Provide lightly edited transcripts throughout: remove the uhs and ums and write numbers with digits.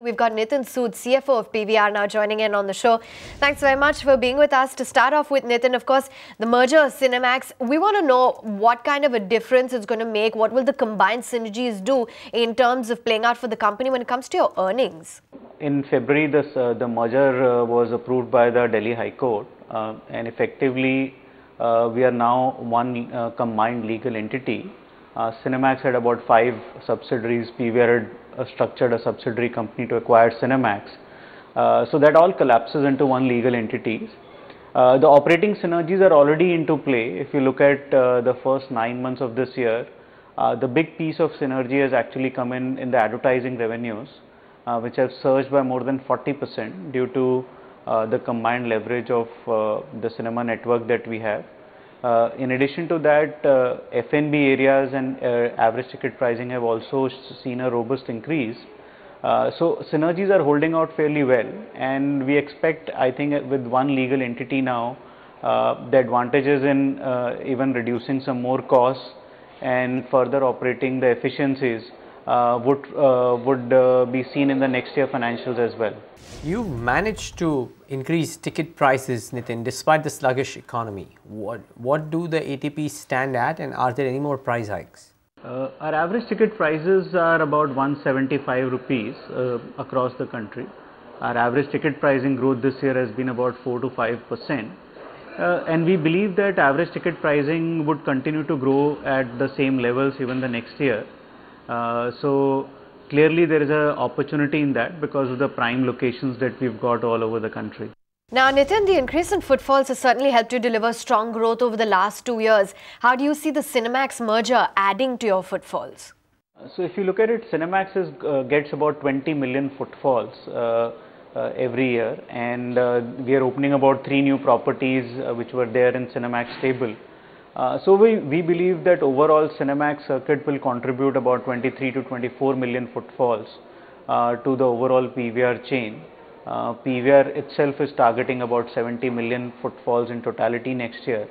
We've got Nitin Sood, CFO of PVR, now joining in on the show. Thanks very much for being with us. To start off with, Nitin, of course, the merger of Cinemax, we want to know what kind of a difference it's going to make. What will the combined synergies do in terms of playing out for the company when it comes to your earnings? In February, the merger was approved by the Delhi High Court, and effectively we are now one combined legal entity. Cinemax had about 5 subsidiaries. PVR had structured a subsidiary company to acquire Cinemax. So that all collapses into one legal entity. The operating synergies are already into play. If you look at the first 9 months of this year, the big piece of synergy has actually come in the advertising revenues, which have surged by more than 40% due to the combined leverage of the cinema network that we have. In addition to that, F&B areas and average ticket pricing have also seen a robust increase. So synergies are holding out fairly well, and we expect, I think, with one legal entity now, the advantages in even reducing some more costs and further operating the efficiencies would be seen in the next year financials as well. You've managed to increase ticket prices, Nitin, despite the sluggish economy. What do the ATPs stand at, and are there any more price hikes? Our average ticket prices are about 175 rupees across the country. Our average ticket pricing growth this year has been about 4 to 5%. And we believe that average ticket pricing would continue to grow at the same levels even the next year. So clearly there is an opportunity in that because of the prime locations that we've got all over the country. Now, Nitin, the increase in footfalls has certainly helped you deliver strong growth over the last 2 years. How do you see the Cinemax merger adding to your footfalls? So if you look at it, Cinemax gets about 20 million footfalls every year, and we are opening about 3 new properties which were there in Cinemax stable. So we believe that overall Cinemax circuit will contribute about 23 to 24 million footfalls to the overall PVR chain. PVR itself is targeting about 70 million footfalls in totality next year.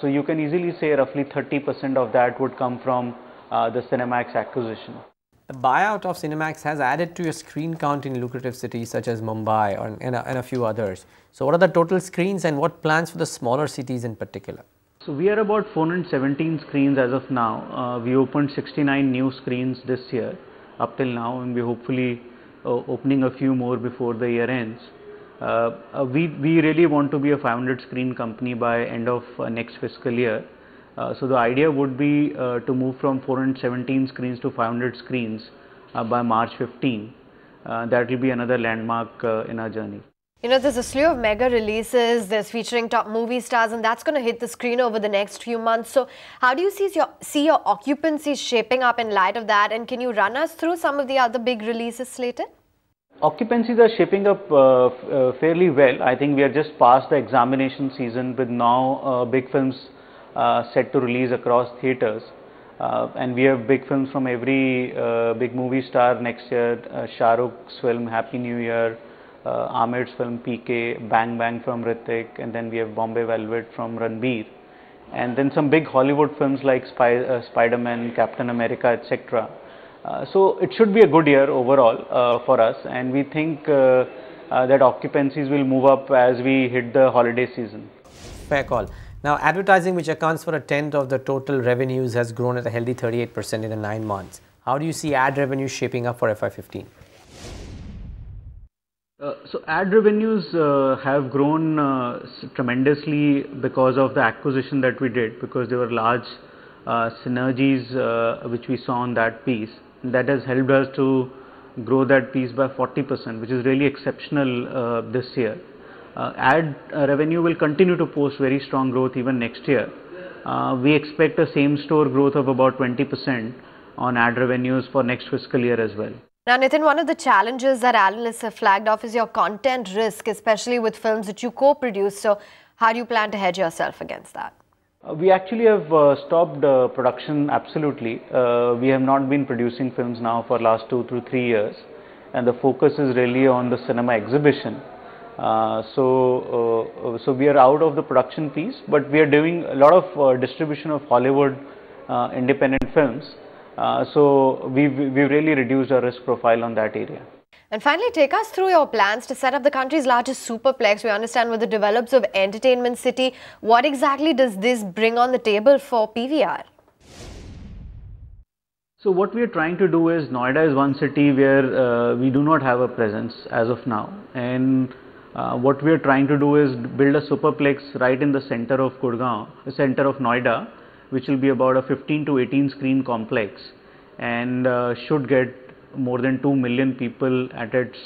So you can easily say roughly 30% of that would come from the Cinemax acquisition. The buyout of Cinemax has added to your screen count in lucrative cities such as Mumbai and a few others. So what are the total screens and what plans for the smaller cities in particular? So we are about 417 screens as of now. We opened 69 new screens this year up till now, and we're hopefully opening a few more before the year ends. We really want to be a 500 screen company by end of next fiscal year. So the idea would be to move from 417 screens to 500 screens by March 15. That will be another landmark in our journey. You know, there's a slew of mega releases, there's featuring top movie stars, and that's going to hit the screen over the next few months. So how do you see your occupancy shaping up in light of that? And can you run us through some of the other big releases slated? Occupancies are shaping up fairly well. I think we are just past the examination season with now big films set to release across theatres. And we have big films from every big movie star next year. Shah Rukh's film Happy New Year, Amir's film PK, Bang Bang from Hrithik, and then we have Bombay Velvet from Ranbir, and then some big Hollywood films like Spider-Man, Captain America, etc. So it should be a good year overall for us, and we think that occupancies will move up as we hit the holiday season. Fair call. Now, advertising, which accounts for 1/10 of the total revenues, has grown at a healthy 38% in the 9 months. How do you see ad revenue shaping up for FY15? So ad revenues have grown tremendously because of the acquisition that we did, because there were large synergies which we saw on that piece. That has helped us to grow that piece by 40%, which is really exceptional this year. Ad revenue will continue to post very strong growth even next year. We expect a same store growth of about 20% on ad revenues for next fiscal year as well. Now, Nitin, one of the challenges that analysts have flagged off is your content risk, especially with films that you co-produce. So how do you plan to hedge yourself against that? We actually have stopped production absolutely. We have not been producing films now for last 2 to 3 years, and the focus is really on the cinema exhibition. So we are out of the production piece, but we are doing a lot of distribution of Hollywood independent films. So we've really reduced our risk profile on that area. And finally, take us through your plans to set up the country's largest superplex. We understand with the developers of Entertainment City, what exactly does this bring on the table for PVR? So what we are trying to do is, Noida is one city where we do not have a presence as of now, and what we are trying to do is build a superplex right in the center of Gurgaon, the center of Noida, which will be about a 15 to 18 screen complex, and should get more than 2 million people at its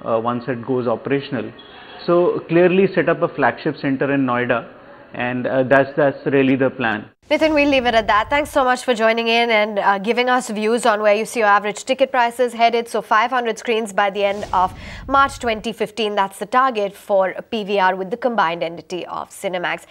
once it goes operational. So clearly set up a flagship center in Noida, and that's really the plan. Nitin, we'll leave it at that. Thanks so much for joining in and giving us views on where you see your average ticket prices headed. So 500 screens by the end of March 2015. That's the target for PVR with the combined entity of Cinemax.